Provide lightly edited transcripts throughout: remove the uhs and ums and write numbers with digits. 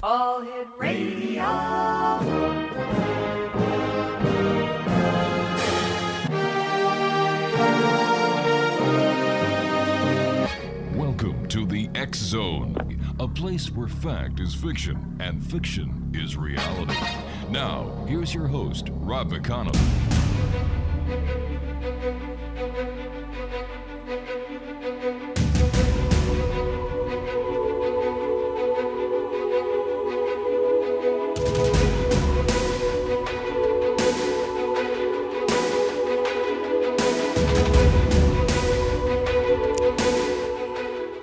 All Hit Radio. Welcome to the X Zone, a place where fact is fiction and fiction is reality. Now, here's your host, Rob McConnell.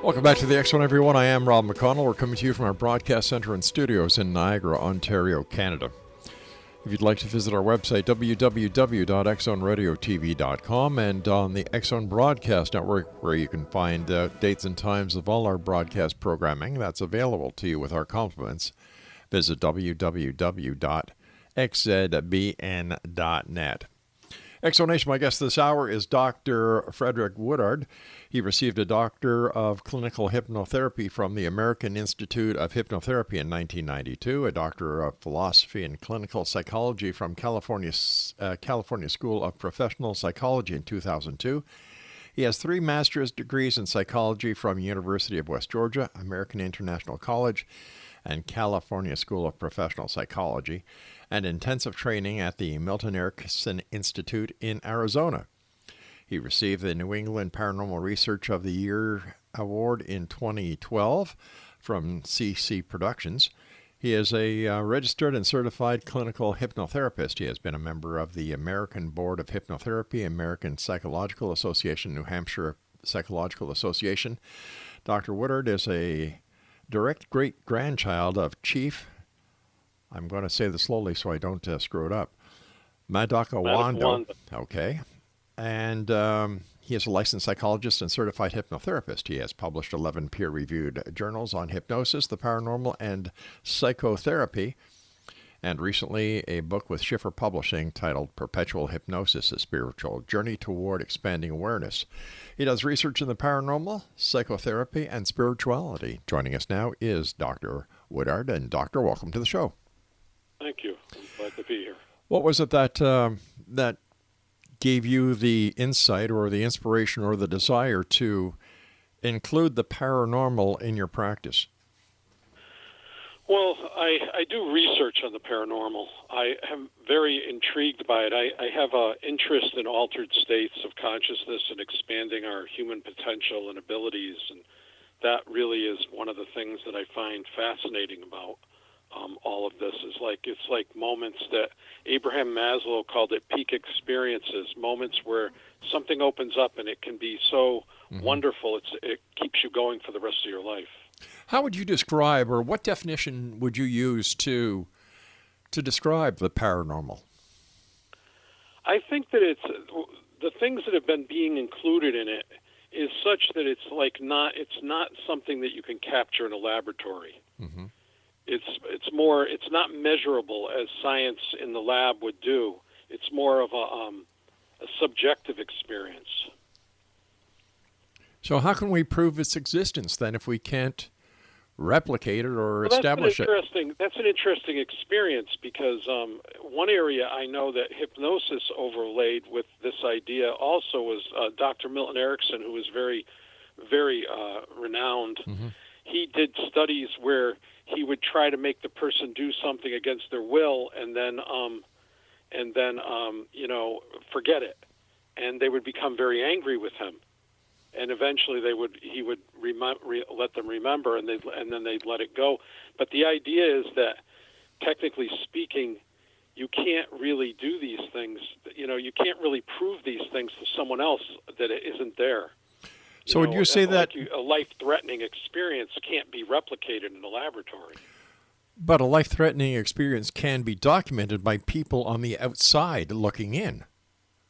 Welcome back to the X Zone, everyone. I am Rob McConnell. We're coming to you from our broadcast center and studios in Niagara, Ontario, Canada. If you'd like to visit our website, www.xzoneradiotv.com, and on the X Zone Broadcast Network, where you can find dates and times of all our broadcast programming that's available to you with our compliments, visit www.xzbn.net. Exonation, my guest this hour is Dr. FREDERICK WOODARD. He received a Doctor of Clinical Hypnotherapy from the American Institute of Hypnotherapy in 1992, a Doctor of Philosophy and Clinical Psychology from California School of Professional Psychology in 2002. He has 3 master's degrees in psychology from University of West Georgia, American International College, and California School of Professional Psychology, and intensive training at the Milton Erickson Institute in Arizona. He received the New England Paranormal Research of the Year Award in 2012 from CC Productions. He is a registered and certified clinical hypnotherapist. He has been a member of the American Board of Hypnotherapy, American Psychological Association, New Hampshire Psychological Association. Dr. Woodard is a direct great-grandchild of Chief, I'm going to say this slowly so I don't screw it up, Madaka Wanda. Okay. And he is a licensed psychologist and certified hypnotherapist. He has published 11 peer-reviewed journals on hypnosis, the paranormal, and psychotherapy, and recently a book with Schiffer Publishing titled Perpetual Hypnosis, A Spiritual Journey Toward Expanding Awareness. He does research in the paranormal, psychotherapy, and spirituality. Joining us now is Dr. Woodard. And Doctor, welcome to the show. Thank you. I'm glad to be here. What was it that gave you the insight or the inspiration or the desire to include the paranormal in your practice? Well, I do research on the paranormal. I am very intrigued by it. I have an interest in altered states of consciousness and expanding our human potential and abilities, and that really is one of the things that I find fascinating about all of this. It's like moments that Abraham Maslow called it peak experiences, moments where something opens up and it can be so wonderful. It keeps you going for the rest of your life. How would you describe, or what definition would you use to describe the paranormal? I think that it's the things that have been being included in it is such that it's not something that you can capture in a laboratory. Mm-hmm. It's not measurable as science in the lab would do. It's more of a subjective experience. So how can we prove its existence then if we can't replicate it or establish it? That's an interesting experience because one area I know that hypnosis overlaid with this idea also was Dr. Milton Erickson, who was very, very renowned. Mm-hmm. He did studies where he would try to make the person do something against their will and then forget it. And they would become very angry with him. And eventually he would let them remember, and then they'd let it go. But the idea is that, technically speaking, you can't really do these things. You can't really prove these things to someone else that it isn't there. So would you say that a life-threatening experience can't be replicated in a laboratory? But a life-threatening experience can be documented by people on the outside looking in.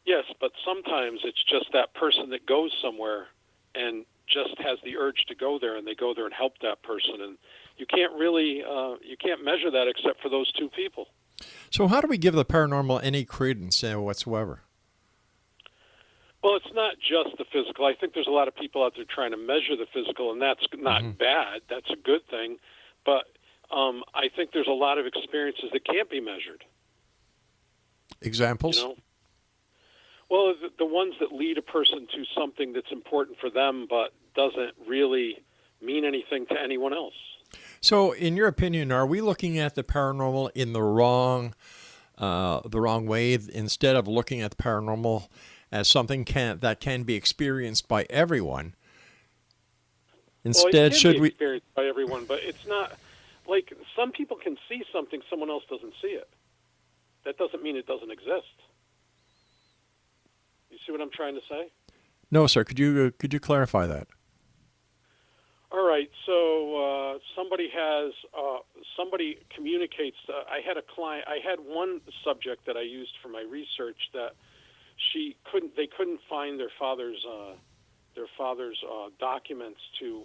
Yes, but sometimes it's just that person that goes somewhere and just has the urge to go there, and they go there and help that person. And you can't really, you can't measure that except for those two people. So how do we give the paranormal any credence whatsoever? Well, it's not just the physical. I think there's a lot of people out there trying to measure the physical, and that's not bad. That's a good thing. But I think there's a lot of experiences that can't be measured. Examples? You know? Well, the ones that lead a person to something that's important for them but doesn't really mean anything to anyone else. So, in your opinion, are we looking at the paranormal in the wrong way, instead of looking at the paranormal as something that can be experienced by everyone? Instead, well, it can should be we experienced by everyone, but it's not like some people can see something someone else doesn't see it. That doesn't mean it doesn't exist. You see what I'm trying to say? No, sir. Could you clarify that? All right. So somebody communicates. I had a client. I had one subject that I used for my research that they couldn't find their father's documents to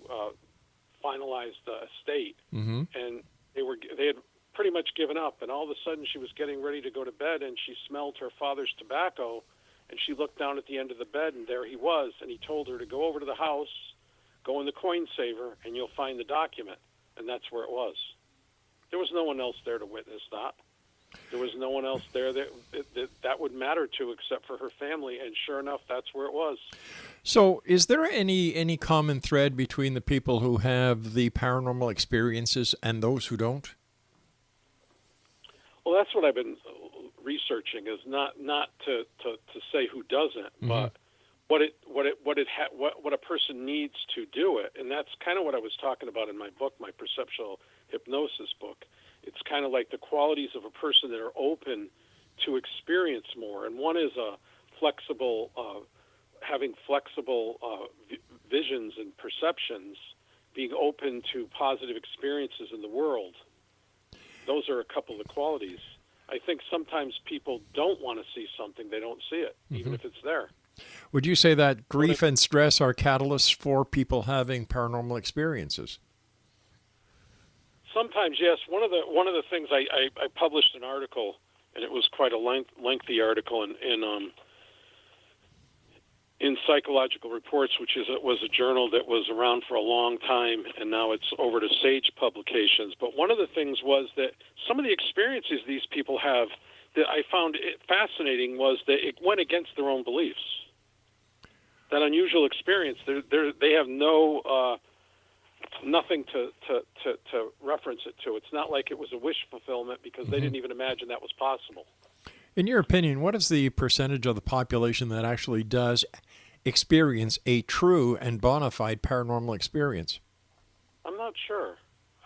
finalize the estate, Mm-hmm. and they had pretty much given up. And all of a sudden, she was getting ready to go to bed, and she smelled her father's tobacco, and she looked down at the end of the bed, and there he was. And he told her to go over to the house, go in the coin saver, and you'll find the document. And that's where it was. There was no one else there to witness that. There was no one else there that would matter to except for her family, and sure enough, that's where it was. So, is there any common thread between the people who have the paranormal experiences and those who don't? Well, that's what I've been researching, is not to say who doesn't, Mm-hmm. but what a person needs to do it. And that's kind of what I was talking about in my book, my perceptual hypnosis book. It's kind of like the qualities of a person that are open to experience more. And one is having flexible visions and perceptions, being open to positive experiences in the world. Those are a couple of the qualities. I think sometimes people don't want to see something, they don't see it, even if it's there. Would you say that grief and stress are catalysts for people having paranormal experiences? Sometimes, yes. One of the things I published an article, and it was quite a lengthy article in Psychological Reports, which was a journal that was around for a long time, and now it's over to Sage Publications. But one of the things was that some of the experiences these people have that I found fascinating was that it went against their own beliefs. That unusual experience, they have nothing to reference it to. It's not like it was a wish fulfillment because they didn't even imagine that was possible. In your opinion, what is the percentage of the population that actually does experience a true and bona fide paranormal experience? I'm not sure.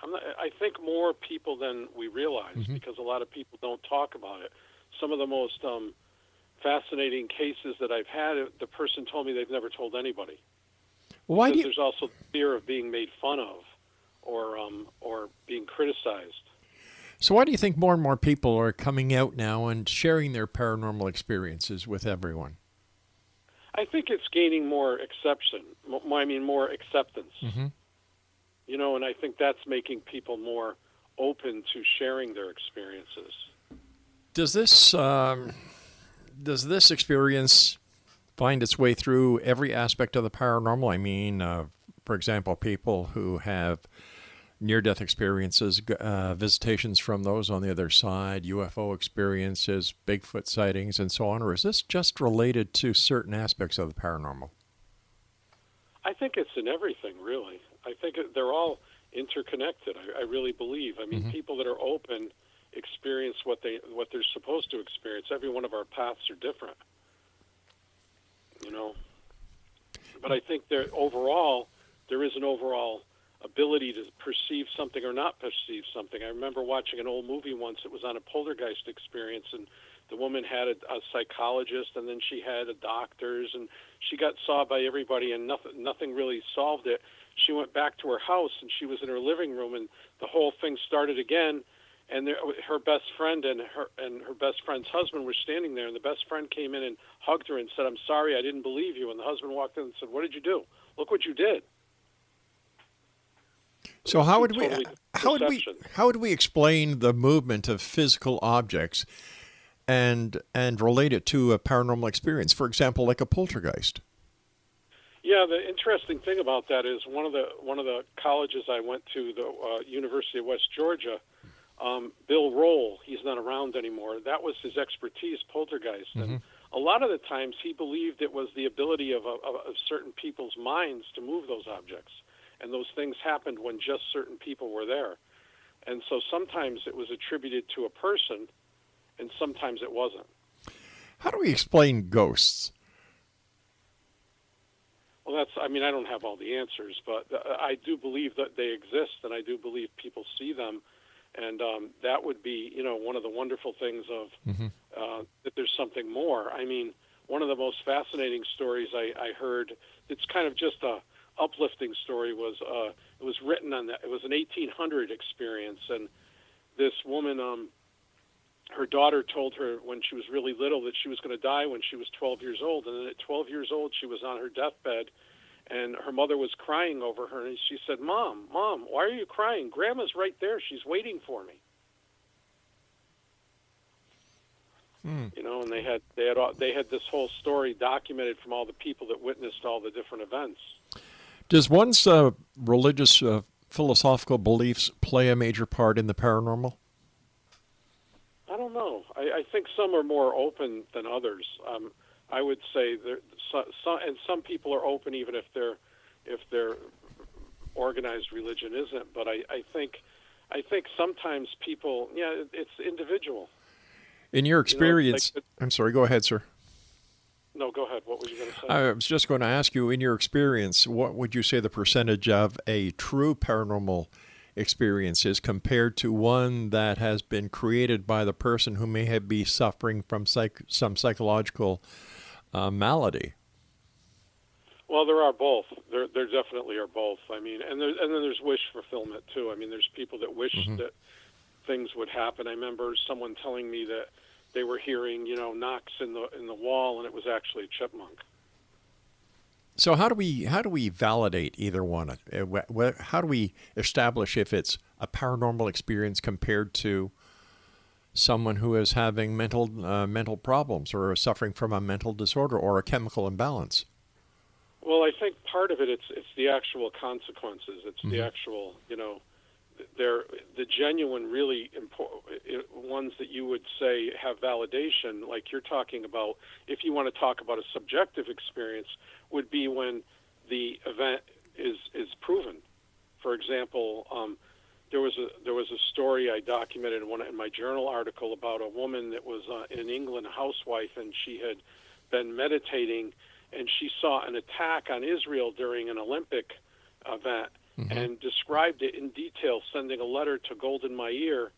I think more people than we realize because a lot of people don't talk about it. Some of the most fascinating cases that I've had, the person told me they've never told anybody. Why do you... There's also fear of being made fun of or being criticized. So why do you think more and more people are coming out now and sharing their paranormal experiences with everyone? I think it's gaining more more acceptance. Mm-hmm. You know, and I think that's making people more open to sharing their experiences. Does this experience find its way through every aspect of the paranormal? I mean, for example, people who have near-death experiences, visitations from those on the other side, UFO experiences, Bigfoot sightings, and so on, or is this just related to certain aspects of the paranormal? I think it's in everything, really. I think they're all interconnected. I really believe. I mean, people that are open experience what they're supposed to experience. Every one of our paths are different, you know. But I think there is an overall ability to perceive something or not perceive something. I remember watching an old movie once. It was on a poltergeist experience, and the woman had a psychologist, and then she had a doctor's, and she got saw by everybody, and nothing really solved it. She went back to her house, and she was in her living room, and the whole thing started again. And her best friend and her best friend's husband were standing there, and the best friend came in and hugged her and said, "I'm sorry, I didn't believe you." And the husband walked in and said, "What did you do? Look what you did." So how would we explain the movement of physical objects and relate it to a paranormal experience? For example, like a poltergeist. Yeah, the interesting thing about that is one of the colleges I went to, the University of West Georgia, Bill Roll, he's not around anymore. That was his expertise, poltergeist. And a lot of the times he believed it was the ability of certain people's minds to move those objects. And those things happened when just certain people were there. And so sometimes it was attributed to a person, and sometimes it wasn't. How do we explain ghosts? Well, I don't have all the answers, but I do believe that they exist, and I do believe people see them. And that would be, one of the wonderful things of that there's something more. I mean, one of the most fascinating stories I heard, it's kind of just a uplifting story, was it was written on that. It was an 1800 experience, and this woman, her daughter told her when she was really little that she was going to die when she was 12 years old. And then at 12 years old, she was on her deathbed, and her mother was crying over her. And she said, Mom, why are you crying? Grandma's right there. She's waiting for me. And they had this whole story documented from all the people that witnessed all the different events. Does one's religious, philosophical beliefs play a major part in the paranormal? I don't know. I think some are more open than others. I would say some people are open even if their organized religion isn't. But I think sometimes people, it's individual. In your experience, I'm sorry. Go ahead, sir. No, go ahead. What were you going to say? I was just going to ask you, in your experience, what would you say the percentage of a true paranormal experience is compared to one that has been created by the person who may be suffering from some psychological malady? Well, there are both. There definitely are both. I mean, and then there's wish fulfillment too. I mean, there's people that wish that things would happen. I remember someone telling me that they were hearing, knocks in the wall, and it was actually a chipmunk. So how do we validate either one? How do we establish if it's a paranormal experience compared to someone who is having mental problems or is suffering from a mental disorder or a chemical imbalance? Well, I think part of it's the actual consequences. It's the actual, they're the genuine, really important ones that you would say have validation, like you're talking about. If you want to talk about a subjective experience, would be when the event is proven. For example, there was a story I documented in my journal article about a woman that was in England, a housewife, and she had been meditating, and she saw an attack on Israel during an Olympic event. And described it in detail, sending a letter to Golden Meir,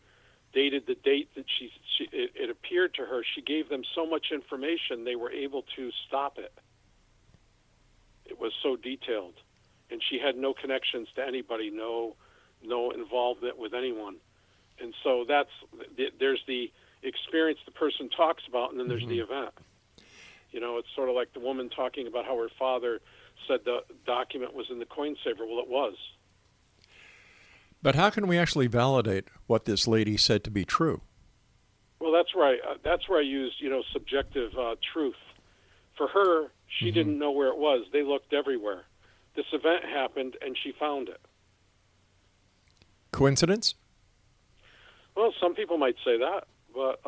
dated the date that it appeared to her. She gave them so much information, they were able to stop it. It was so detailed. And she had no connections to anybody, no involvement with anyone. And so there's the experience the person talks about, and then there's the event. It's sort of like the woman talking about how her father said the document was in the coin saver. Well, it was. But how can we actually validate what this lady said to be true? Well, that's right. That's where I used, subjective truth. For her, she didn't know where it was. They looked everywhere. This event happened, and she found it. Coincidence? Well, some people might say that, but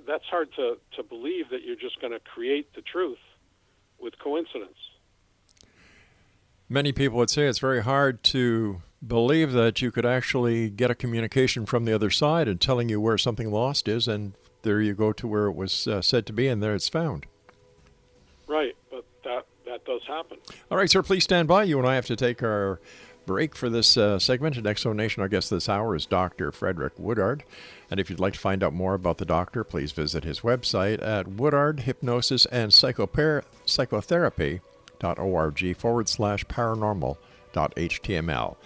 that's hard to believe that you're just going to create the truth with coincidence. Many people would say it's very hard to believe that you could actually get a communication from the other side and telling you where something lost is, and there you go to where it was said to be, and there it's found. Right, but that does happen. All right, sir, please stand by. You and I have to take our break for this segment. In Exonation, our guest this hour is Dr. Frederick Woodard. And if you'd like to find out more about the doctor, please visit his website at WOODARD Hypnosis and Psychotherapy.org/paranormal.html.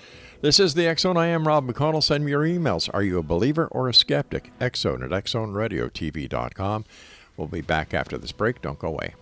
This is the X Zone. I am Rob McConnell. Send me your emails. Are you a believer or a skeptic? xzone@xzoneradiotv.com. We'll be back after this break. Don't go away.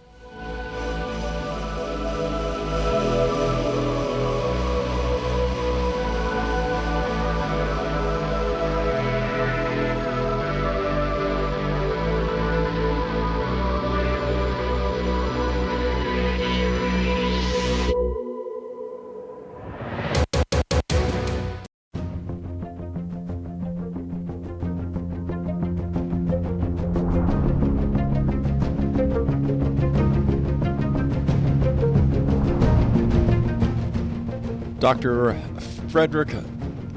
Dr. Frederick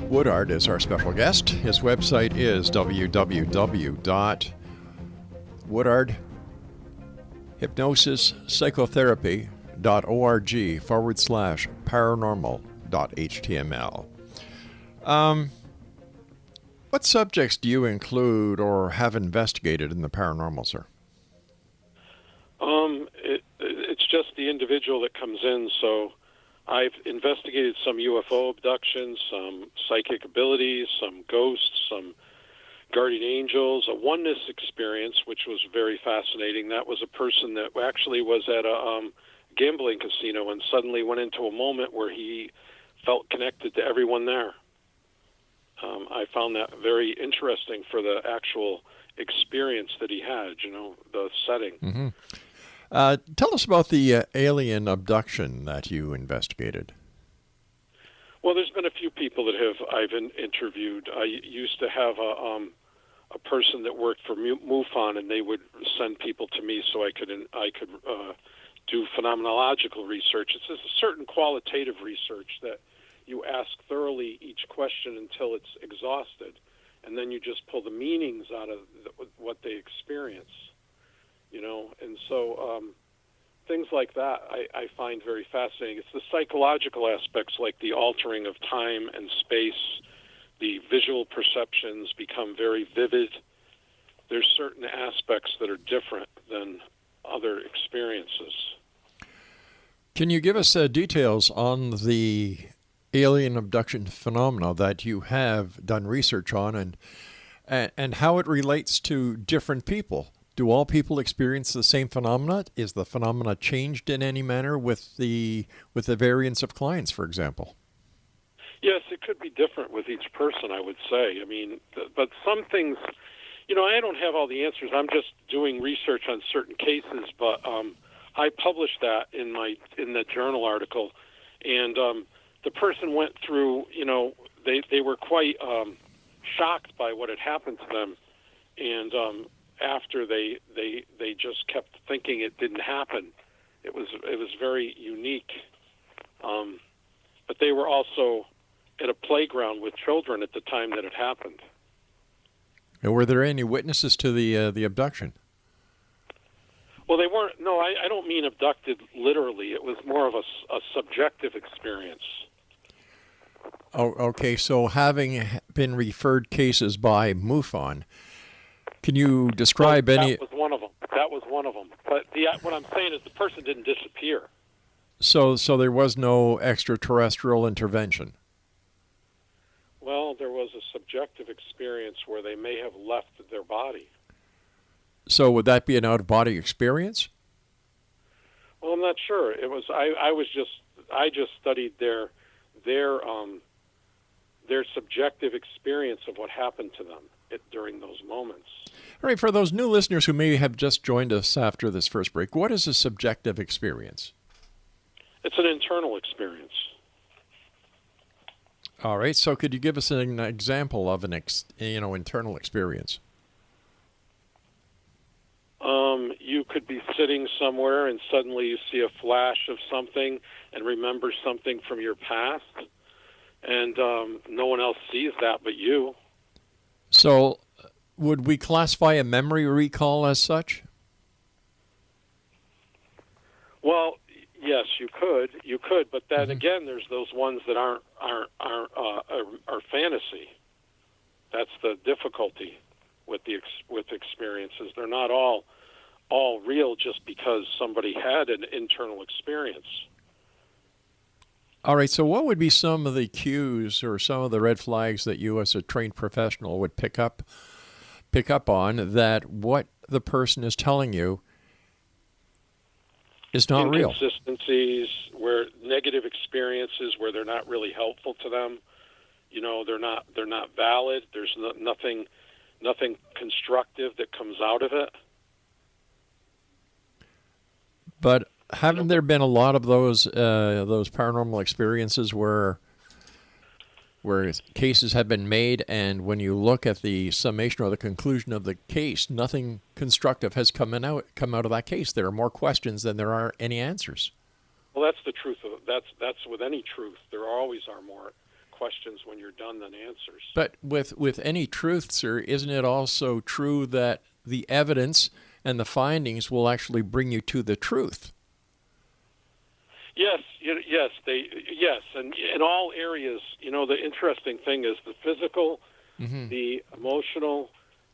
Woodard is our special guest. His website is www.woodardhypnosispsychotherapy.org/paranormal.html. What subjects do you include or have investigated in the paranormal, sir? It's just the individual that comes in. So I've investigated some UFO abductions, some psychic abilities, some ghosts, some guardian angels, a oneness experience, which was very fascinating. That was a person that actually was at a gambling casino and suddenly went into a moment where he felt connected to everyone there. I found that very interesting for the actual experience that he had, the setting. Mm-hmm. Tell us about the alien abduction that you investigated. Well, there's been a few people that I've interviewed. I used to have a person that worked for MUFON, and they would send people to me so I could do phenomenological research. It's a certain qualitative research that you ask thoroughly each question until it's exhausted, and then you just pull the meanings out of what they experience, And so things like that I find very fascinating. It's the psychological aspects like the altering of time and space. The visual perceptions become very vivid. There's certain aspects that are different than other experiences. Can you give us details on the alien abduction phenomena that you have done research on and how it relates to different people? Do all people experience the same phenomena? Is the phenomena changed in any manner with the variance of clients, for example? Yes, it could be different with each person, I would say. I mean, but some things, I don't have all the answers. I'm just doing research on certain cases, but I published that in the journal article, and the person went through, they were quite shocked by what had happened to them, and after they just kept thinking it didn't happen. It was very unique, but they were also at a playground with children at the time that it happened. And were there any witnesses to the abduction? Well, they weren't. No, I don't mean abducted literally. It was more of a subjective experience. Oh, okay. So having been referred cases by MUFON, can you describe any? That was one of them. But what I'm saying is the person didn't disappear. So there was no extraterrestrial intervention? Well, there was a subjective experience where they may have left their body. So would that be an out-of-body experience? Well, I'm not sure. It was. I just studied their subjective experience of what happened to them during those moments. All right, for those new listeners who may have just joined us after this first break, what is a subjective experience? It's an internal experience. All right, so could you give us an example of an internal experience? You could be sitting somewhere and suddenly you see a flash of something and remember something from your past, and no one else sees that but you. So would we classify a memory recall as such? Well, yes, you could, but then again, there's those ones that are fantasy. That's the difficulty with experiences. They're not all real just because somebody had an internal experience. All right, so what would be some of the cues or some of the red flags that you as a trained professional would pick up on that what the person is telling you is not real? Inconsistencies, where negative experiences where they're not really helpful to them. They're not valid. There's nothing constructive that comes out of it. But haven't there been a lot of those paranormal experiences where cases have been made, and when you look at the summation or the conclusion of the case, nothing constructive has come out of that case? There are more questions than there are any answers. Well, that's the truth of that's with any truth. There always are more questions when you're done than answers. But with any truth, sir, isn't it also true that the evidence and the findings will actually bring you to the truth? Yes, yes, and in all areas, the interesting thing is the physical, the emotional,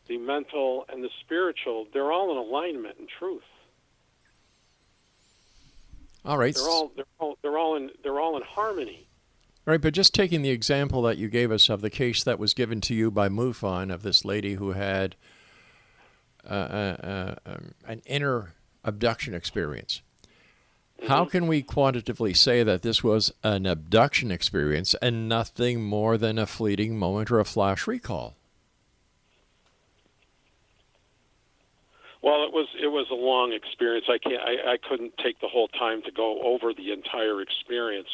the mental, and the spiritual. They're all in alignment in truth. All right. They're all in harmony. All right, but just taking the example that you gave us of the case that was given to you by MUFON of this lady who had an inner abduction experience. How can we quantitatively say that this was an abduction experience and nothing more than a fleeting moment or a flash recall? Well, it was a long experience. I couldn't take the whole time to go over the entire experience.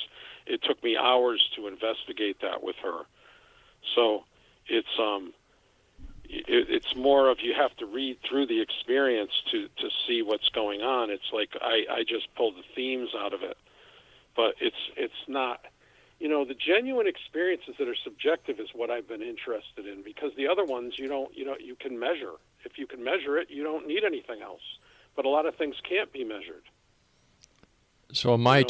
It took me hours to investigate that with her. So it's more of you have to read through the experience to see what's going on. It's like I just pulled the themes out of it, but it's not. The genuine experiences that are subjective is what I've been interested in, because the other ones you can measure. If you can measure it, you don't need anything else. But a lot of things can't be measured. So am I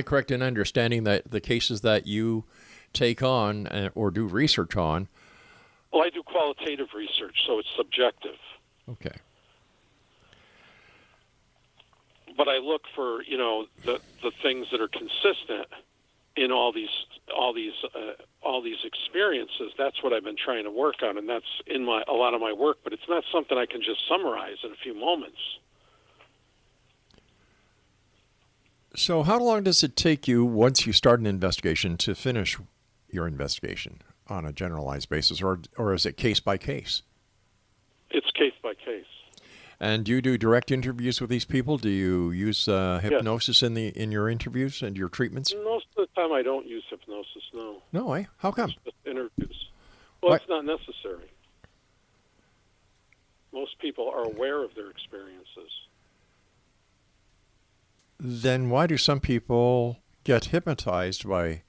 correct in understanding that the cases that you take on or do research on? Well, I do qualitative research, so it's subjective. Okay. But I look for the things that are consistent in all these experiences. That's what I've been trying to work on, and that's in a lot of my work. But it's not something I can just summarize in a few moments. So how long does it take you once you start an investigation to finish your investigation on a generalized basis, or is it case by case? It's case by case. And do you do direct interviews with these people? Do you use hypnosis in your interviews and your treatments? Most of the time I don't use hypnosis, no. No, eh? How come? It's just interviews. Well, Why? It's not necessary. Most people are aware of their experiences. Then why do some people get hypnotized by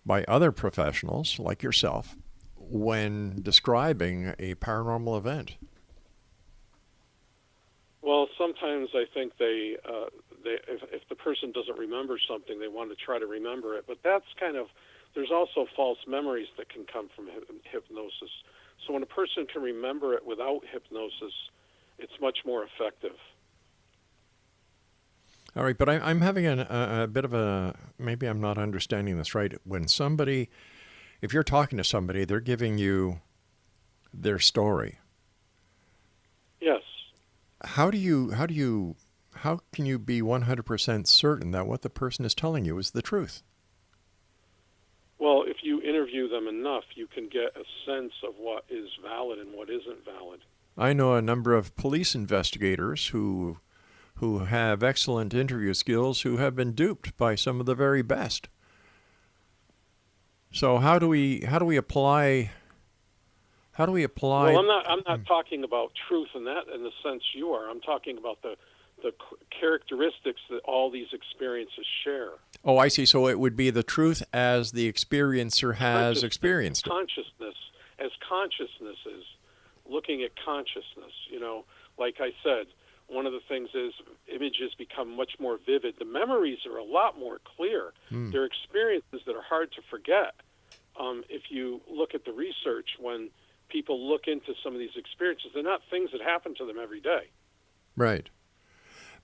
other professionals like yourself when describing a paranormal event? Well, sometimes I think they if the person doesn't remember something, they want to try to remember it. But that's there's also false memories that can come from hypnosis. So when a person can remember it without hypnosis, it's much more effective. All right, but I'm having a bit of maybe I'm not understanding this right. When if you're talking to somebody, they're giving you their story. Yes. How can you be 100% certain that what the person is telling you is the truth? Well, if you interview them enough, you can get a sense of what is valid and what isn't valid. I know a number of police investigators who have excellent interview skills who have been duped by some of the very best. So how do we apply? Well, I'm not talking about truth in the sense you are. I'm talking about the characteristics that all these experiences share. Oh, I see. So it would be the truth as the experiencer has experienced it. Consciousness is looking at consciousness. Like I said, one of the things is images become much more vivid. The memories are a lot more clear. They're experiences that are hard to forget. If you look at the research, when people look into some of these experiences, they're not things that happen to them every day. Right.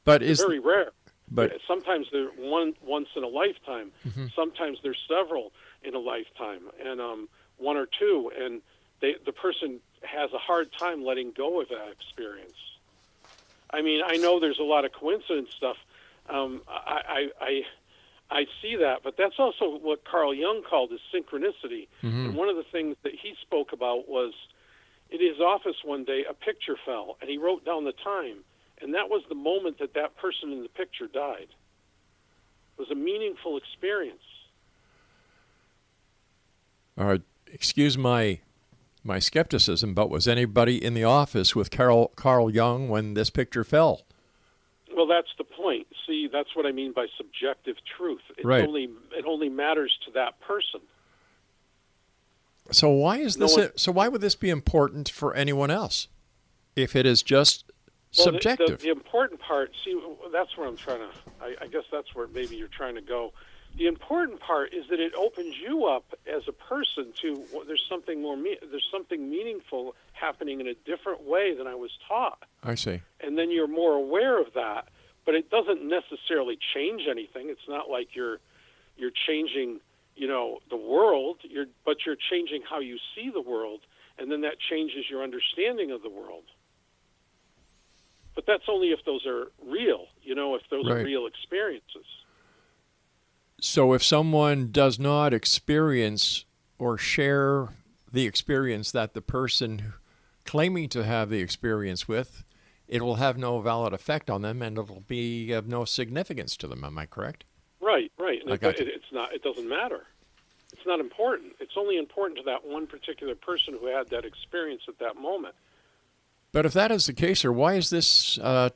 But they're very rare. But sometimes they're once in a lifetime. Sometimes there's several in a lifetime, and one or two, and the person has a hard time letting go of that experience. I mean, I know there's a lot of coincidence stuff. I see that, but that's also what Carl Jung called as synchronicity. And one of the things that he spoke about was, in his office one day, a picture fell, and he wrote down the time, and that was the moment that person in the picture died. It was a meaningful experience. All right, excuse my skepticism, but was anybody in the office with Carl Jung when this picture fell? Well, that's the point. See, that's what I mean by subjective truth. It Right. only matters to that person. So why is No this? one- So why would this be important for anyone else, if it is just Well, subjective? The important part, see, that's where I'm trying to, I guess that's where maybe you're trying to go. The important part is that it opens you up as a person to, there's something there's something meaningful happening in a different way than I was taught. I see. And then you're more aware of that, but it doesn't necessarily change anything. It's not like you're changing, the world, but you're changing how you see the world, and then that changes your understanding of the world. But that's only if those are real, if those are Right. real experiences. So if someone does not experience or share the experience that the person claiming to have the experience with, it will have no valid effect on them, and it'll be of no significance to them. Am I correct? Right. And I got you. it's not. It doesn't matter. It's not important. It's only important to that one particular person who had that experience at that moment. But if that is the case, or why is this a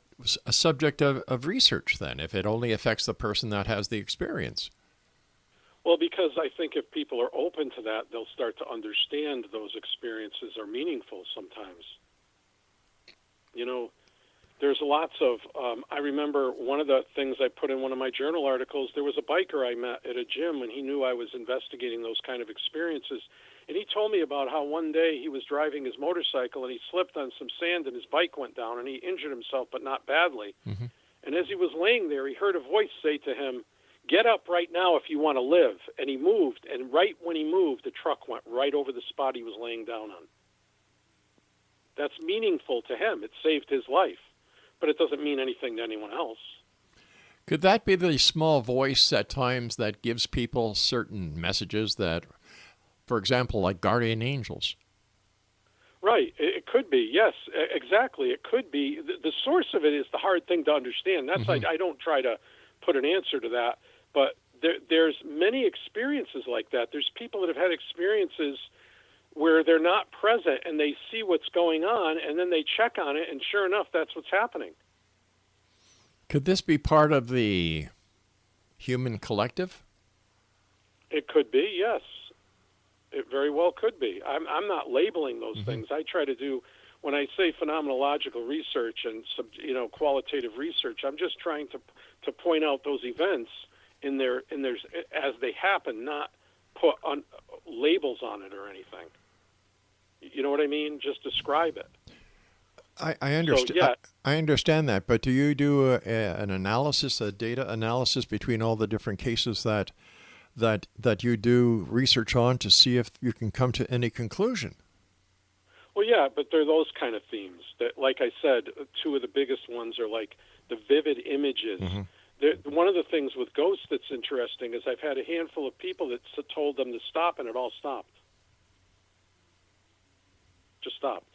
subject of research then, if it only affects the person that has the experience? Well, because I think if people are open to that, they'll start to understand those experiences are meaningful sometimes. There's lots of, I remember one of the things I put in one of my journal articles, there was a biker I met at a gym, and he knew I was investigating those kind of experiences. And he told me about how one day he was driving his motorcycle and he slipped on some sand and his bike went down and he injured himself, but not badly. Mm-hmm. And as he was laying there, he heard a voice say to him, "Get up right now if you want to live." And he moved, and right when he moved, the truck went right over the spot he was laying down on. That's meaningful to him. It saved his life, but it doesn't mean anything to anyone else. Could that be the small voice at times that gives people certain messages that, for example, like guardian angels? Right. It could be. Yes, exactly. It could be. The source of it is the hard thing to understand. That's Mm-hmm. I don't try to put an answer to that, but there's many experiences like that. There's people that have had experiences where they're not present and they see what's going on, and then they check on it, and sure enough, that's what's happening. Could this be part of the human collective? It could be, yes. It very well could be. I'm not labeling those things. I try to do, when I say phenomenological research and qualitative research, I'm just trying to point out those events in their as they happen, not put on labels on it or anything. You know what I mean? Just describe it. I understand. So, yeah. I understand that, but do you do an analysis, a data analysis between all the different cases that you do research on to see if you can come to any conclusion? Well, yeah, but they're those kind of themes that, like I said, two of the biggest ones are like the vivid images. Mm-hmm. One of the things with ghosts that's interesting is I've had a handful of people that told them to stop, and it all stopped. Just stopped.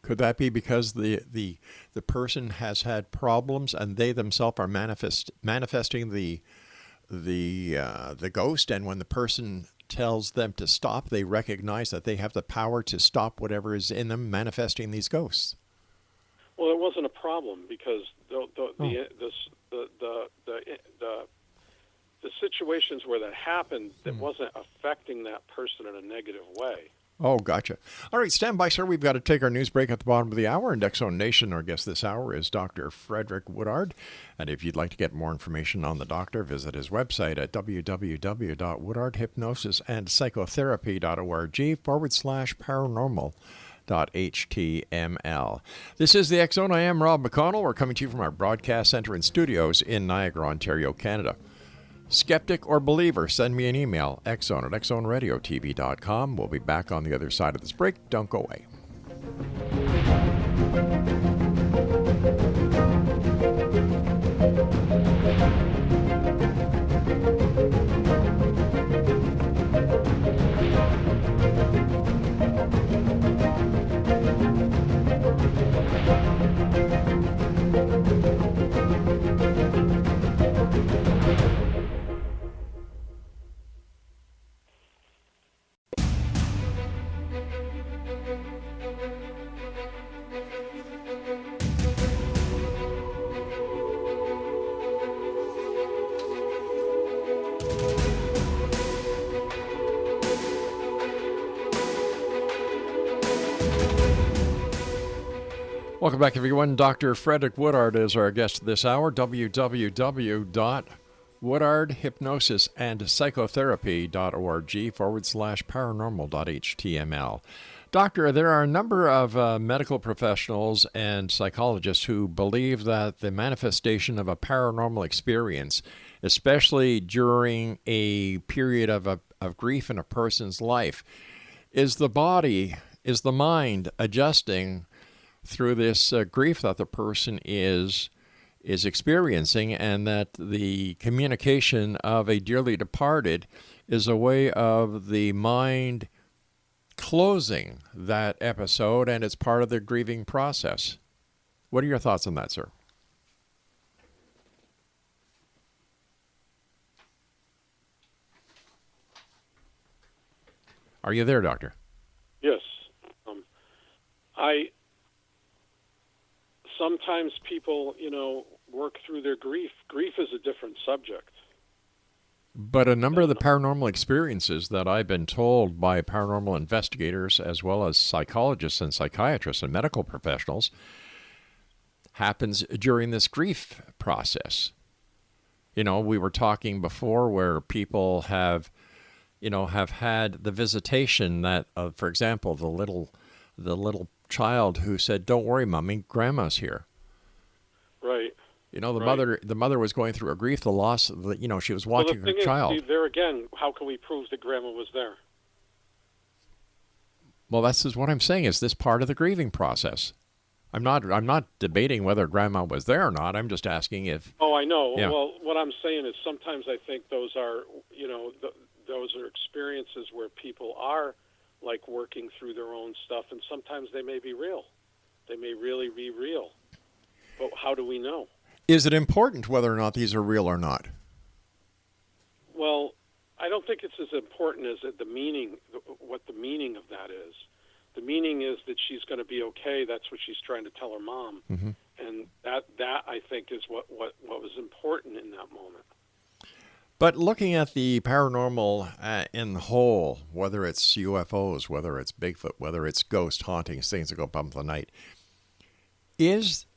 Could that be because the person has had problems and they themselves are manifesting the ghost, and when the person tells them to stop, they recognize that they have the power to stop whatever is in them manifesting these ghosts? Well, it wasn't a problem because the situations where that happened, that wasn't affecting that person in a negative way. Oh, gotcha. All right, stand by, sir. We've got to take our news break at the bottom of the hour. And X Zone Nation, our guest this hour is Dr. Frederick Woodard. And if you'd like to get more information on the doctor, visit his website at www.woodardhypnosis-psychotherapy.org/paranormal.html. This is the X Zone. I am Rob McConnell. We're coming to you from our broadcast center and studios in Niagara, Ontario, Canada. Skeptic or believer, send me an email, xzone@xzoneradiotv.com. We'll be back on the other side of this break. Don't go away. Welcome back, everyone. Dr. Frederick Woodard is our guest this hour. www.woodardhypnosisandpsychotherapy.org/paranormal.html. Doctor, there are a number of medical professionals and psychologists who believe that the manifestation of a paranormal experience, especially during a period of grief in a person's life, is the mind adjusting through this grief that the person is experiencing, and that the communication of a dearly departed is a way of the mind closing that episode, and it's part of the grieving process. What are your thoughts on that, sir? Are you there, Doctor? Yes. Sometimes people, work through their grief. Grief is a different subject. But a number of the paranormal experiences that I've been told by paranormal investigators, as well as psychologists and psychiatrists and medical professionals, happens during this grief process. We were talking before where people have had the visitation that, for example, the little child who said, "Don't worry, Mommy, Grandma's here." Right. The mother was going through a grief, the loss. She was watching her child. See, there again, how can we prove that Grandma was there? Well, that's what I'm saying. Is this part of the grieving process? I'm not debating whether Grandma was there or not. I'm just asking if. Oh, I know. Yeah. Well, what I'm saying is sometimes I think those are, those are experiences where people are like working through their own stuff, and sometimes they may be real. They may really be real. But how do we know? Is it important whether or not these are real or not? Well, I don't think it's as important as what the meaning of that is. The meaning is that she's going to be okay. That's what she's trying to tell her mom. Mm-hmm. And that I think is what was important in that moment. But looking at the paranormal in the whole, whether it's UFOs, whether it's Bigfoot, whether it's ghost hauntings, things that go bump the night, is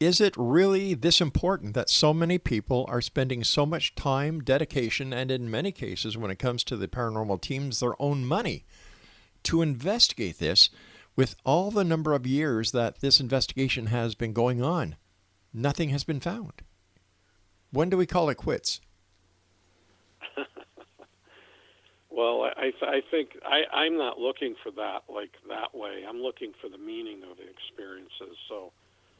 it really this important that so many people are spending so much time, dedication, and in many cases, when it comes to the paranormal teams, their own money to investigate this with all the number of years that this investigation has been going on? Nothing has been found. When do we call it quits? Well, I think I'm not looking for that that way. I'm looking for the meaning of the experiences. So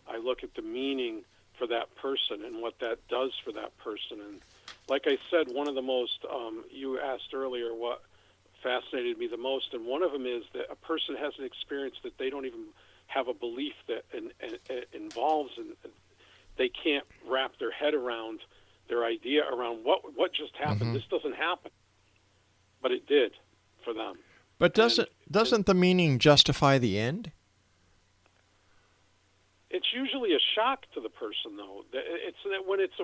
I look at the meaning for that person and what that does for that person. And like I said, one of the most, you asked earlier what fascinated me the most, and one of them is that a person has an experience that they don't even have a belief that involves, and they can't wrap their head around their idea around what just happened. Mm-hmm. This doesn't happen. But it did for them. But doesn't the meaning justify the end? It's usually a shock to the person, though. It's when it's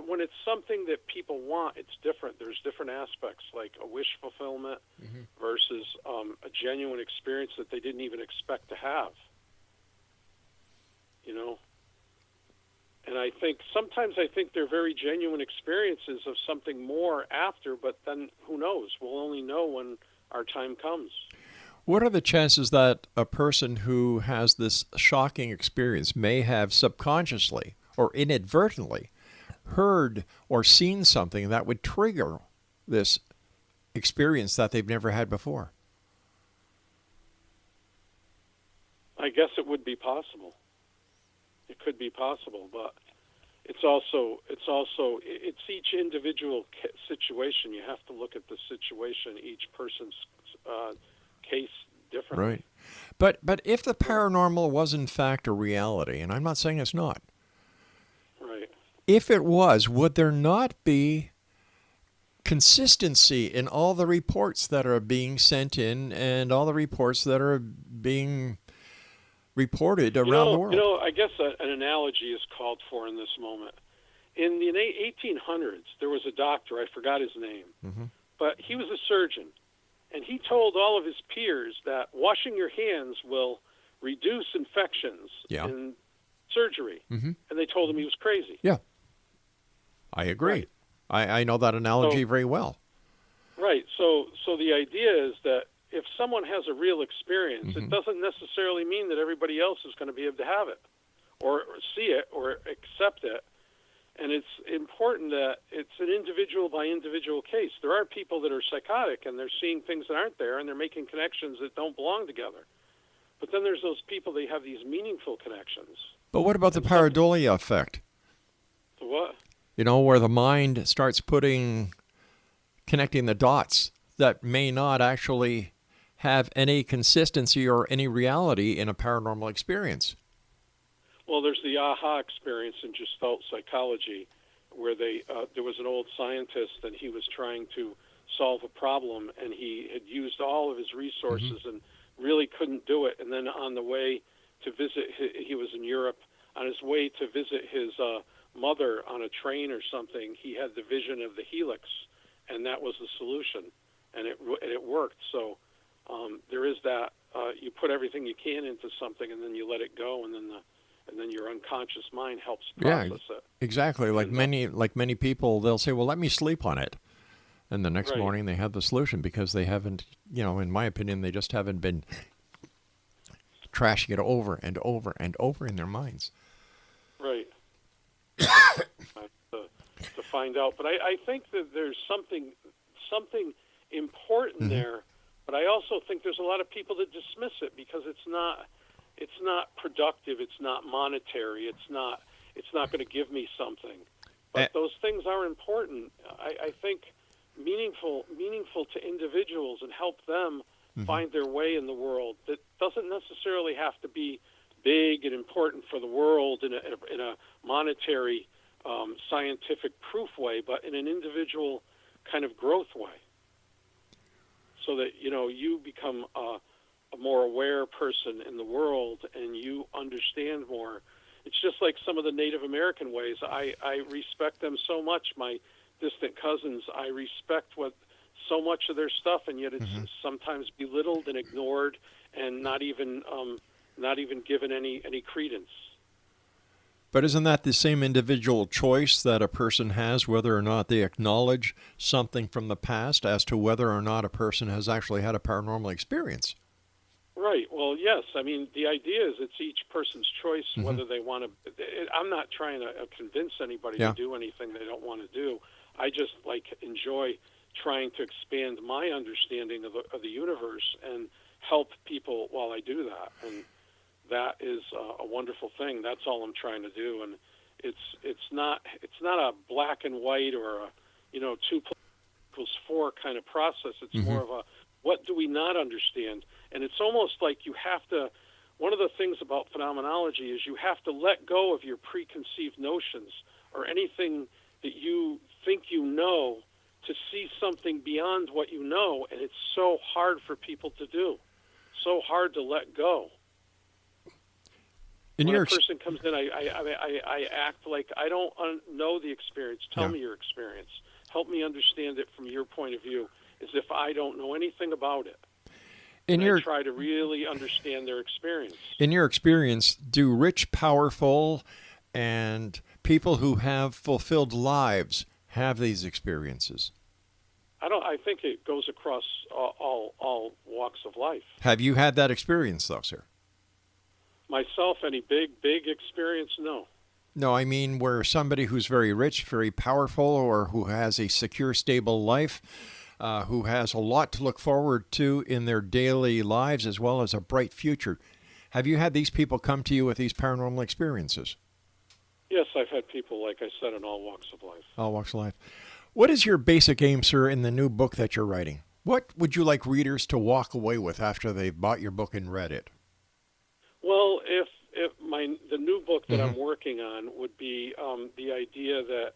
something that people want. It's different. There's different aspects, like a wish fulfillment mm-hmm. versus a genuine experience that they didn't even expect to have. And I think sometimes they're very genuine experiences of something more after, but then who knows? We'll only know when our time comes. What are the chances that a person who has this shocking experience may have subconsciously or inadvertently heard or seen something that would trigger this experience that they've never had before? I guess it would be possible. It could be possible, but it's each individual situation. You have to look at the situation, each person's case differently. Right. But if the paranormal was in fact a reality, and I'm not saying it's not. Right. If it was, would there not be consistency in all the reports that are being sent in and all the reports that are being reported around the world? I guess an analogy is called for in this moment. In the 1800s, there was a doctor, I forgot his name, mm-hmm. but he was a surgeon, and he told all of his peers that washing your hands will reduce infections Yeah. in surgery. Mm-hmm. And they told him he was crazy. Yeah, I agree. Right. I know that analogy very well. Right. So the idea is that if someone has a real experience, Mm-hmm. it doesn't necessarily mean that everybody else is going to be able to have it or see it or accept it. And it's important that it's an individual by individual case. There are people that are psychotic and they're seeing things that aren't there and they're making connections that don't belong together. But then there's those people that have these meaningful connections. But what about the pareidolia effect? So what? You know, where the mind starts connecting the dots that may not actually have any consistency or any reality in a paranormal experience. Well, there's the aha experience in Gestalt psychology, where there was an old scientist and he was trying to solve a problem, and he had used all of his resources and really couldn't do it. And then on the way to visit, he was in Europe, on his way to visit his mother on a train or something, he had the vision of the helix, and that was the solution, and it worked. So there is that. You put everything you can into something, and then you let it go, and then your unconscious mind helps process it. Exactly. Like many people, they'll say, "Well, let me sleep on it," and the next morning they have the solution because they haven't, in my opinion, they just haven't been trashing it over and over and over in their minds. Right. to find out, but I think that there's something important there. But I also think there's a lot of people that dismiss it because it's not productive, it's not monetary, it's not going to give me something. But those things are important. I think meaningful to individuals and help them find their way in the world. That doesn't necessarily have to be big and important for the world in a monetary, scientific proof way, but in an individual kind of growth way. So that, you become a more aware person in the world and you understand more. It's just like some of the Native American ways. I respect them so much, my distant cousins. I respect so much of their stuff, and yet it's sometimes belittled and ignored and not even given any credence. But isn't that the same individual choice that a person has, whether or not they acknowledge something from the past as to whether or not a person has actually had a paranormal experience? Right. Well, yes. I mean, the idea is it's each person's choice whether they want to. I'm not trying to convince anybody to do anything they don't want to do. I just enjoy trying to expand my understanding of the universe and help people while I do that. And that is a wonderful thing. That's all I'm trying to do, and it's not a black and white or a 2 + 4 kind of process. It's more of a what do we not understand, and it's almost like you have to. One of the things about phenomenology is you have to let go of your preconceived notions or anything that you think you know to see something beyond what you know, and it's so hard for people to do, so hard to let go. When a person comes in, I act like I don't know the experience. Tell me your experience. Help me understand it from your point of view, as if I don't know anything about it. I try to really understand their experience. In your experience, do rich, powerful, and people who have fulfilled lives have these experiences? I think it goes across all walks of life. Have you had that experience, though, sir? Myself, any big experience? No. No, I mean where somebody who's very rich, very powerful, or who has a secure, stable life, who has a lot to look forward to in their daily lives as well as a bright future. Have you had these people come to you with these paranormal experiences? Yes, I've had people, like I said, in all walks of life. All walks of life. What is your basic aim, sir, in the new book that you're writing? What would you like readers to walk away with after they've bought your book and read it? Well, if the new book that I'm working on would be the idea that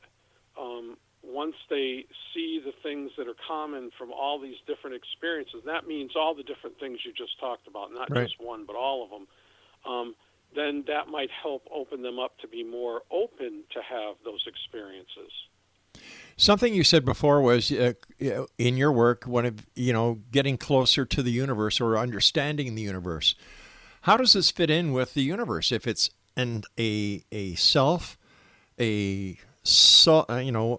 once they see the things that are common from all these different experiences, that means all the different things you just talked about, not just one, but all of them, then that might help open them up to be more open to have those experiences. Something you said before was in your work, one of getting closer to the universe or understanding the universe. How does this fit in with the universe? If it's a self, an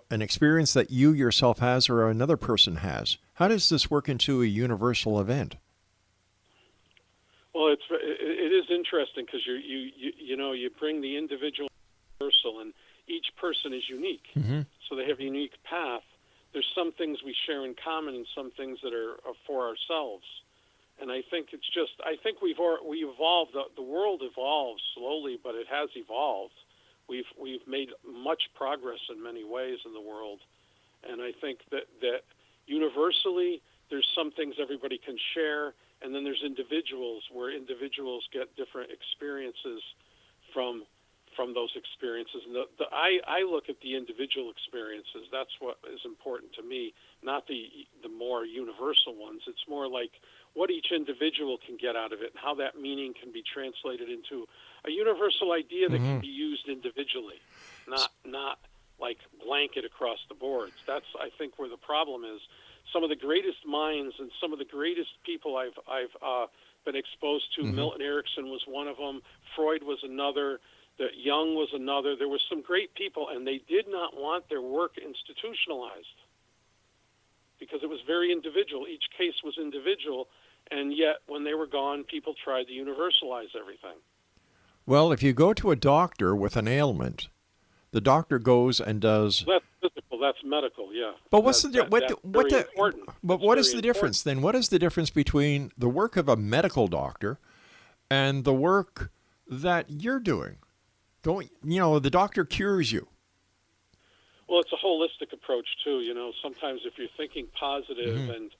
experience that you yourself has or another person has, how does this work into a universal event? Well, it is interesting because you bring the individual universal, and each person is unique, so they have a unique path. There's some things we share in common, and some things that are for ourselves. And I think we evolved. The world evolves slowly, but it has evolved. We've made much progress in many ways in the world, and I think that universally there's some things everybody can share, and then there's individuals where individuals get different experiences from those experiences. And I look at the individual experiences. That's what is important to me, not the more universal ones. It's more like what each individual can get out of it and how that meaning can be translated into a universal idea that can be used individually, not like blanket across the boards. That's, I think, where the problem is. Some of the greatest minds and some of the greatest people I've been exposed to, Milton Erickson was one of them, Freud was another, that Jung was another. There were some great people, and they did not want their work institutionalized because it was very individual. Each case was individual, and yet when they were gone, people tried to universalize everything. Well, if you go to a doctor with an ailment, the doctor goes and does. That's physical. That's medical. Yeah. But what's But what is the difference then? What is the difference between the work of a medical doctor and the work that you're doing? The doctor cures you. Well, it's a holistic approach too. Sometimes if you're thinking positive and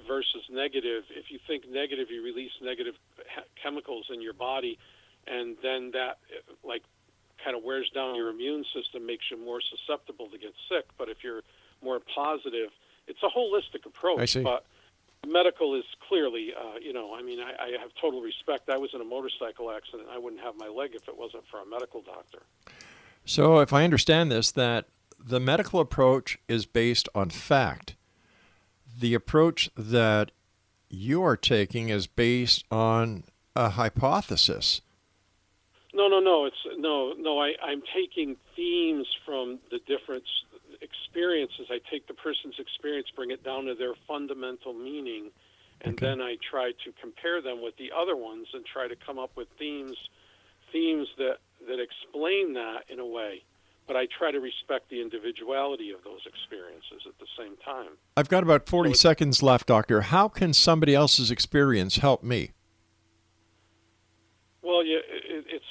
versus negative, if you think negative, you release negative chemicals in your body, and then that kind of wears down your immune system, makes you more susceptible to get sick. But if you're more positive, it's a holistic approach. I see. But medical is clearly, I have total respect. I was in a motorcycle accident. I wouldn't have my leg if it wasn't for a medical doctor. So if I understand this, that the medical approach is based on fact. The approach that you are taking is based on a hypothesis. No. I'm taking themes from the different experiences. I take the person's experience, bring it down to their fundamental meaning, and then I try to compare them with the other ones and try to come up with themes that explain that in a way. But I try to respect the individuality of those experiences at the same time. I've got about 40 seconds left, Doctor. How can somebody else's experience help me? Well, it's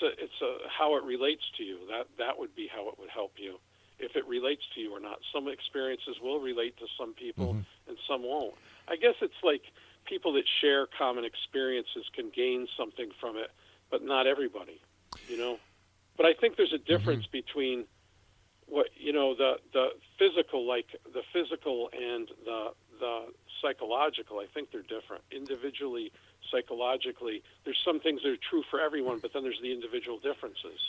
how it relates to you. That would be how it would help you, if it relates to you or not. Some experiences will relate to some people and some won't. I guess it's like people that share common experiences can gain something from it, but not everybody, But I think there's a difference between what the physical and the psychological. I think they're different. Individually, psychologically, there's some things that are true for everyone, but then there's the individual differences,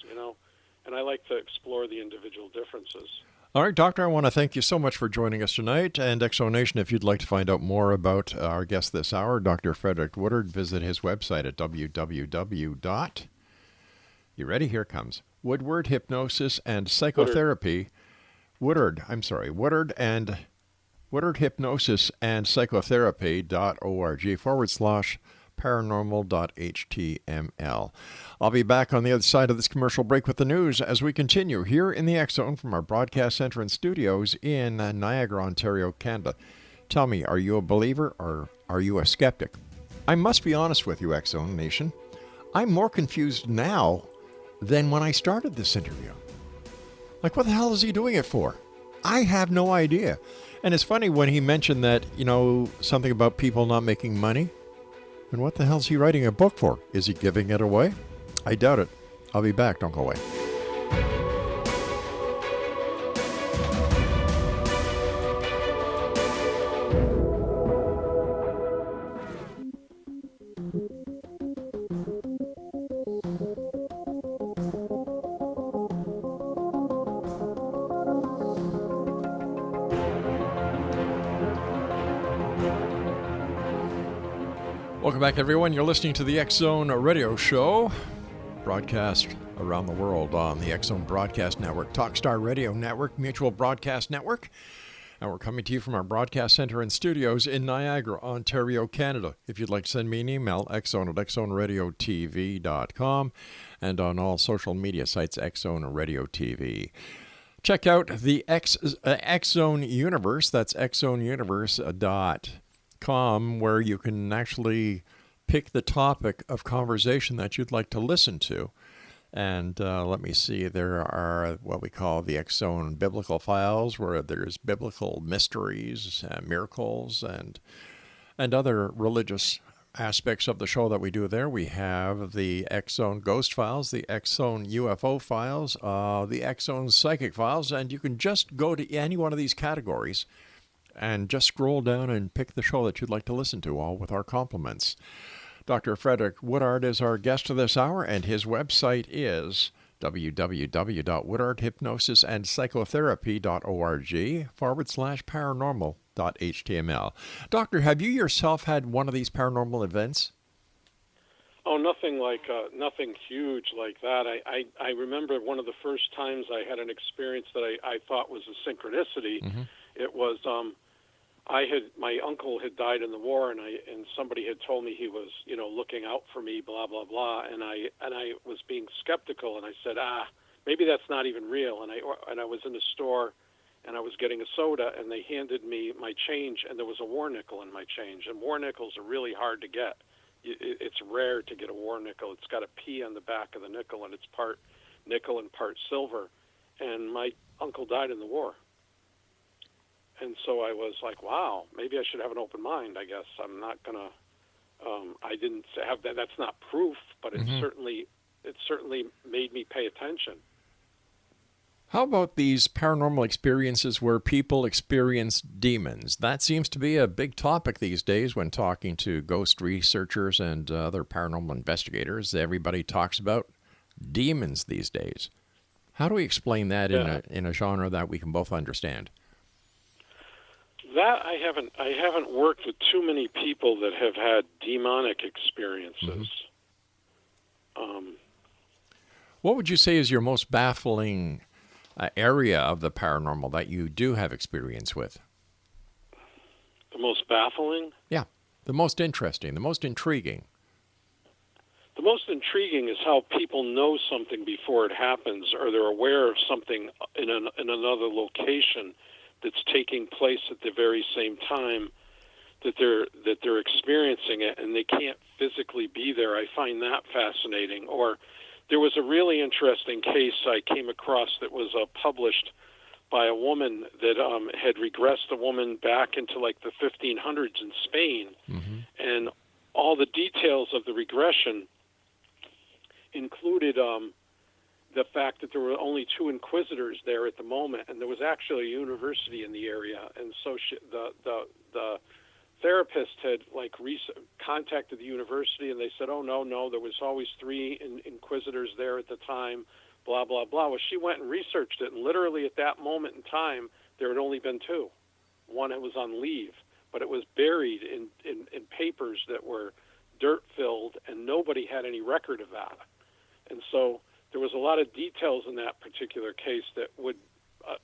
and I like to explore the individual differences. All right, Doctor, I want to thank you so much for joining us tonight. And Exonation, if you'd like to find out more about our guest this hour, Dr. Frederick Woodard, visit his website at www. You ready? Here it comes. Woodward Hypnosis and Psychotherapy. Woodard and Woodard Hypnosis and Psychotherapy.org /paranormal.html. I'll be back on the other side of this commercial break with the news as we continue here in the X Zone from our broadcast center and studios in Niagara, Ontario, Canada. Tell me, are you a believer or are you a skeptic? I must be honest with you, X Zone Nation. I'm more confused now than when I started this interview. Like, what the hell is he doing it for? I have no idea. And it's funny when he mentioned that, something about people not making money. And what the hell is he writing a book for? Is he giving it away? I doubt it. I'll be back. Don't go away. Welcome back, everyone. You're listening to the X Zone Radio Show, broadcast around the world on the X Zone Broadcast Network, Talkstar Radio Network, Mutual Broadcast Network. And we're coming to you from our broadcast center and studios in Niagara, Ontario, Canada. If you'd like to send me an email, xzone@xzoneradiotv.com, and on all social media sites, Xzone Radio TV. Check out the X Zone Universe. That's xzoneuniverse.com, where you can actually pick the topic of conversation that you'd like to listen to. And let me see, there are what we call the X Zone Biblical Files, where there's biblical mysteries, miracles, and other religious aspects of the show that we do there. We have the X Zone Ghost Files, the X Zone UFO Files, the X Zone Psychic Files, and you can just go to any one of these categories and just scroll down and pick the show that you'd like to listen to, all with our compliments. Dr. Frederick Woodard is our guest of this hour, and his website is www.woodardhypnosis-and-psychotherapy.org/paranormal.html. Doctor, have you yourself had one of these paranormal events? Oh, nothing nothing huge like that. I remember one of the first times I had an experience that I thought was a synchronicity. Mm-hmm. It was my uncle had died in the war, and somebody had told me he was looking out for me, blah blah blah, and I was being skeptical, and I said, maybe that's not even real, and I was in the store, and I was getting a soda, and they handed me my change, and there was a war nickel in my change, and war nickels are really hard to get. It's rare to get a war nickel. It's got a P on the back of the nickel, and it's part nickel and part silver, and my uncle died in the war. And so I was like, wow, maybe I should have an open mind, I guess. I'm not going to, I didn't have that. That's not proof, but it certainly made me pay attention. How about these paranormal experiences where people experience demons? That seems to be a big topic these days when talking to ghost researchers and other paranormal investigators. Everybody talks about demons these days. How do we explain that in a genre that we can both understand? That I haven't worked with too many people that have had demonic experiences. What would you say is your most baffling area of the paranormal that you do have experience with? The most baffling? Yeah, the most interesting, the most intriguing. The most intriguing is how people know something before it happens, or they're aware of something in another location that's taking place at the very same time that they're experiencing it, and they can't physically be there. I find that fascinating. Or there was a really interesting case I came across that was published by a woman that had regressed a woman back into like the 1500s in Spain, and all the details of the regression included the fact that there were only 2 inquisitors there at the moment, and there was actually a university in the area, and so the therapist had contacted the university, and they said, oh no, there was always 3 inquisitors there at the time, blah blah blah. Well, she went and researched it, and literally at that moment in time there had only been 2. One was on leave, but it was buried in papers that were dirt filled, and nobody had any record of that. And so there was a lot of details in that particular case that would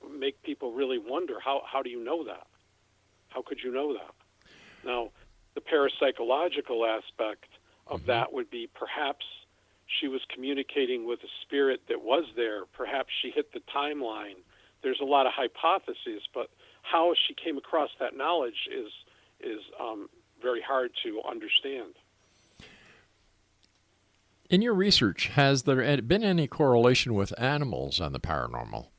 make people really wonder, how do you know that? How could you know that? Now, the parapsychological aspect of that would be perhaps she was communicating with a spirit that was there. Perhaps she hit the timeline. There's a lot of hypotheses, but how she came across that knowledge is very hard to understand. In your research, has there been any correlation with animals and the paranormal?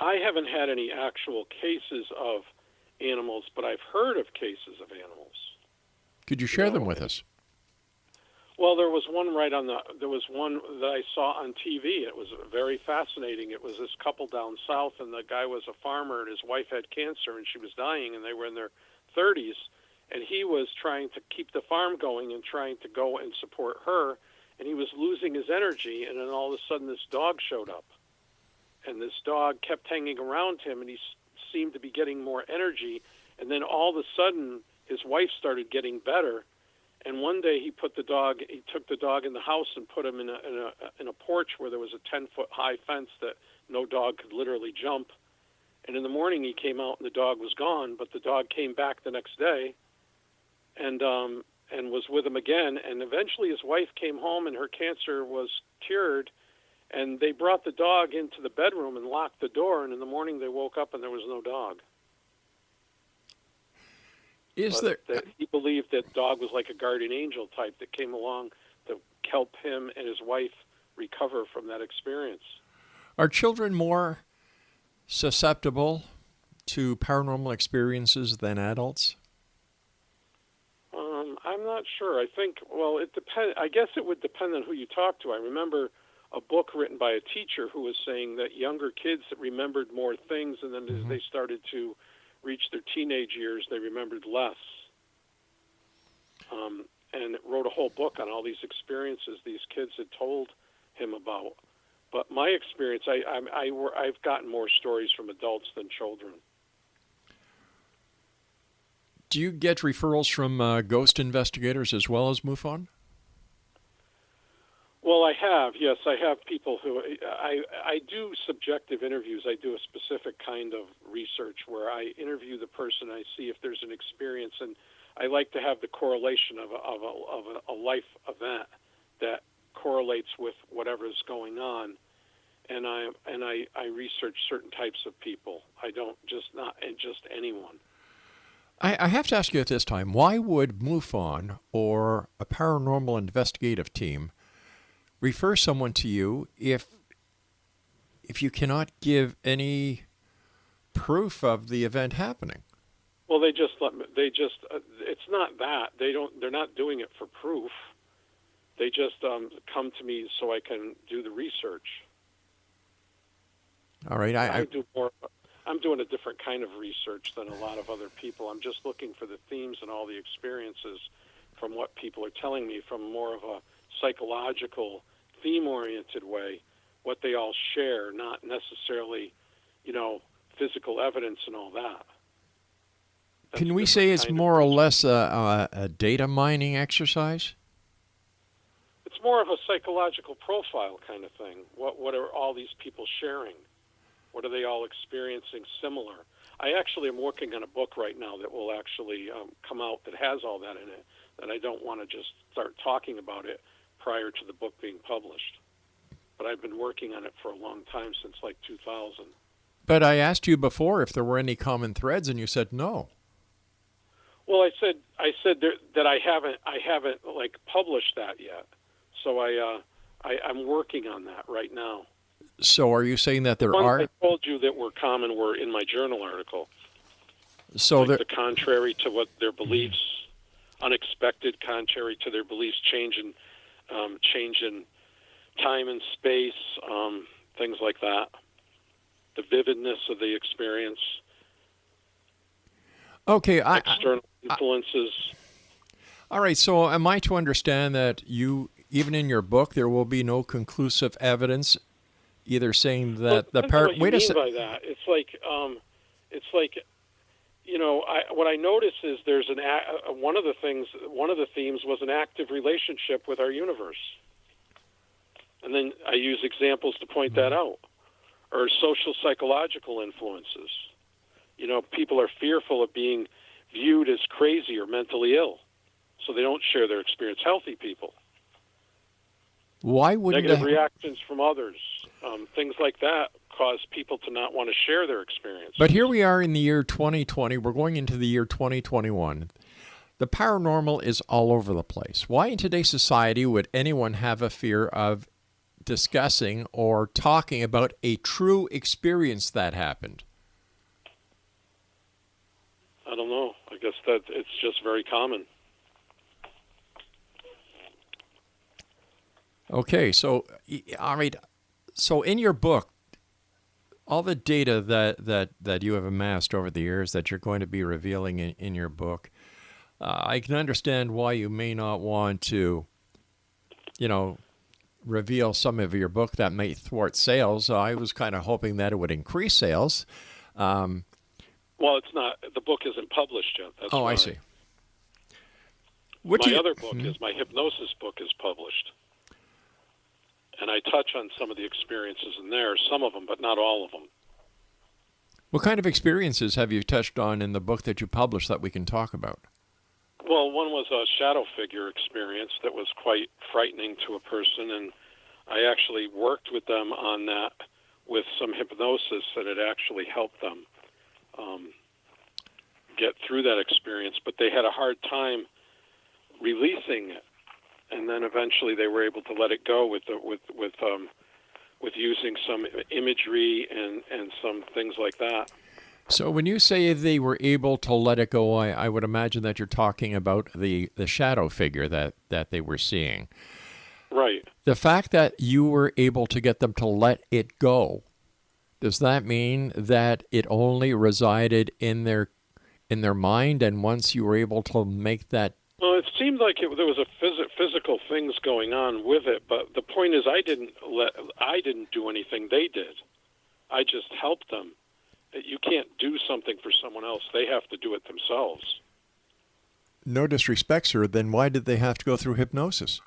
I haven't had any actual cases of animals, but I've heard of cases of animals. Could you share them with us? Well, there was one there was one that I saw on TV. It was very fascinating. It was this couple down south, and the guy was a farmer, and his wife had cancer, and she was dying, and they were in their 30s. And he was trying to keep the farm going and trying to go and support her, and he was losing his energy, and then all of a sudden this dog showed up. And this dog kept hanging around him, and he seemed to be getting more energy, and then all of a sudden his wife started getting better, and one day he took the dog in the house and put him in a porch where there was a 10-foot high fence that no dog could literally jump. And in the morning he came out and the dog was gone, but the dog came back the next day, and was with him again. And eventually his wife came home and her cancer was cured, and they brought the dog into the bedroom and locked the door. And in the morning they woke up and there was no dog. He believed that dog was like a guardian angel type that came along to help him and his wife recover from that experience. Are children more susceptible to paranormal experiences than adults? I'm not sure. I think, well, it depends. I guess it would depend on who you talk to. I remember a book written by a teacher who was saying that younger kids that remembered more things, and then as they started to reach their teenage years, they remembered less. And it wrote a whole book on all these experiences these kids had told him about. But my experience, I've gotten more stories from adults than children. Do you get referrals from ghost investigators as well as MUFON? Well, I have. Yes, I have people who I do subjective interviews. I do a specific kind of research where I interview the person. I see if there's an experience, and I like to have the correlation of a life event that correlates with whatever is going on. And I research certain types of people. I don't not just anyone. I have to ask you at this time, why would MUFON or a paranormal investigative team refer someone to you if you cannot give any proof of the event happening? Well, it's not that. They're not doing it for proof. They just come to me so I can do the research. All right. I'm doing a different kind of research than a lot of other people. I'm just looking for the themes and all the experiences from what people are telling me from more of a psychological, theme-oriented way, what they all share, not necessarily, physical evidence and all that. Can we say it's more or less a data mining exercise? It's more of a psychological profile kind of thing. What are all these people sharing? What are they all experiencing similar? I actually am working on a book right now that will actually come out that has all that in it, and I don't want to just start talking about it prior to the book being published. But I've been working on it for a long time, since like 2000. But I asked you before if there were any common threads, and you said no. Well, I said that I haven't like published that yet. So I'm working on that right now. So are you saying that there are? I told you that were common were in my journal article. So like the contrary to what their beliefs, unexpected, contrary to their beliefs, change in time and space, things like that. The vividness of the experience. Okay, external influences. All right. So am I to understand that you, even in your book, there will be no conclusive evidence, either saying that the part. Wait a second. By that, it's like what I notice is there's one of the themes was an active relationship with our universe, and then I use examples to point that out, or social psychological influences. People are fearful of being viewed as crazy or mentally ill, so they don't share their experience. Healthy people. Why wouldn't negative reactions from others, things like that, cause people to not want to share their experience. But here we are in the year 2020. We're going into the year 2021. The paranormal is all over the place. Why in today's society would anyone have a fear of discussing or talking about a true experience that happened? I don't know. I guess that it's just very common. Okay, so all right. So in your book, all the data that you have amassed over the years that you're going to be revealing in your book, I can understand why you may not want to, reveal some of your book that may thwart sales. I was kind of hoping that it would increase sales. Well, it's not. The book isn't published yet. That's why. I see. My other book is my hypnosis book is published. And I touch on some of the experiences in there, some of them, but not all of them. What kind of experiences have you touched on in the book that you published that we can talk about? Well, one was a shadow figure experience that was quite frightening to a person, and I actually worked with them on that with some hypnosis that had actually helped them get through that experience, but they had a hard time releasing it, and then eventually they were able to let it go with using some imagery and some things like that. So when you say they were able to let it go, I would imagine that you're talking about the shadow figure that they were seeing. Right. The fact that you were able to get them to let it go, does that mean that it only resided in their mind, and once you were able to make that? Well, it seemed like there was a physical things going on with it, but the point is I didn't do anything. They did. I just helped them. You can't do something for someone else. They have to do it themselves. No disrespect, sir. Then why did they have to go through hypnosis?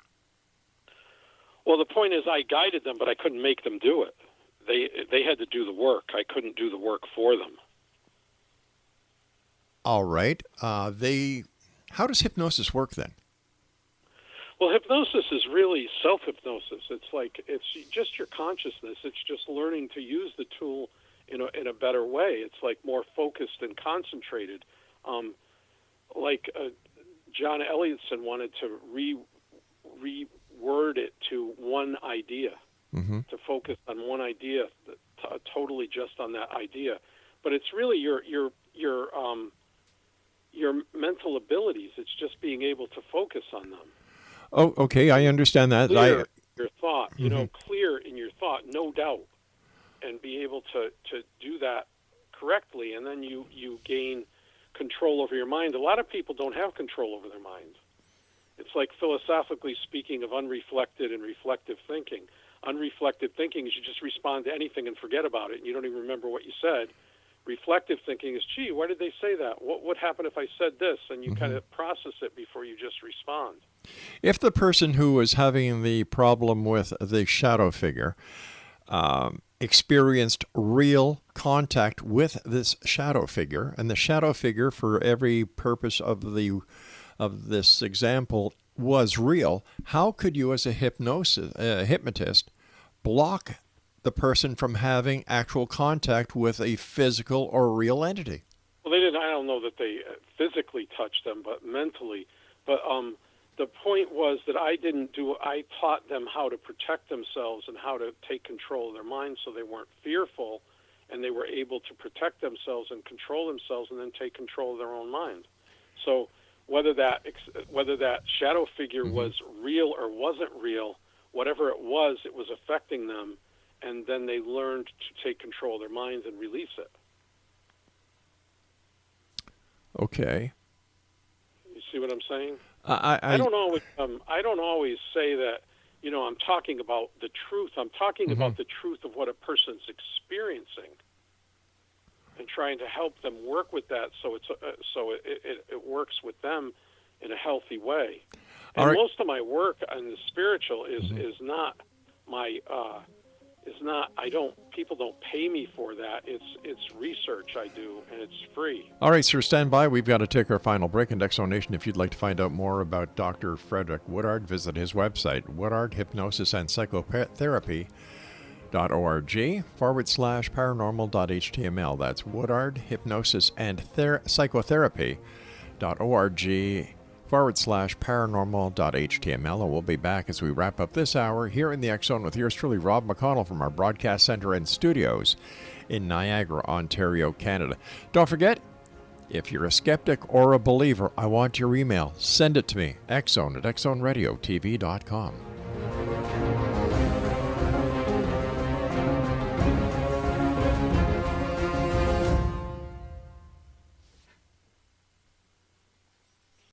Well, the point is I guided them, but I couldn't make them do it. They had to do the work. I couldn't do the work for them. All right. How does hypnosis work then? Well, hypnosis is really self-hypnosis. It's just your consciousness. It's just learning to use the tool in a better way. It's like more focused and concentrated. John Elliotson wanted to reword it to one idea, to focus on one idea, totally just on that idea. But it's really your mental abilities. It's just being able to focus on them. Oh, okay. I understand that. Clear your thought, clear in your thought, no doubt, and be able to do that correctly, and then you gain control over your mind. A lot of people don't have control over their mind. It's like philosophically speaking of unreflected and reflective thinking. Unreflected thinking is you just respond to anything and forget about it, and you don't even remember what you said. Reflective thinking is, gee, why did they say that? What would happen if I said this? And you kind of process it before you just respond. If the person who was having the problem with the shadow figure experienced real contact with this shadow figure, and the shadow figure, for every purpose of this example, was real, how could you, as a hypnotist, block the person from having actual contact with a physical or real entity? Well, they didn't. I don't know that they physically touched them, but mentally. But the point was that I taught them how to protect themselves and how to take control of their minds, so they weren't fearful, and they were able to protect themselves and control themselves, and then take control of their own mind. So whether that shadow figure was real or wasn't real, whatever it was affecting them. And then they learned to take control of their minds and release it. Okay. You see what I'm saying? I don't always say that. I'm talking about the truth. I'm talking about the truth of what a person's experiencing, and trying to help them work with that, so it works with them in a healthy way. And most of my work on the spiritual is not my. People don't pay me for that. It's research I do, and it's free. All right, sir, stand by. We've got to take our final break. And Exonation, if you'd like to find out more about Dr. Frederick Woodard, visit his website, Woodard Hypnosis and Psychotherapy.org/paranormal.html. That's Woodard Hypnosis and Psychotherapy.org/paranormal.html. And we'll be back as we wrap up this hour here in the X Zone with yours truly, Rob McConnell, from our broadcast center and studios in Niagara, Ontario, Canada. Don't forget, if you're a skeptic or a believer, I want your email. Send it to me, xzone@xzoneradiotv.com.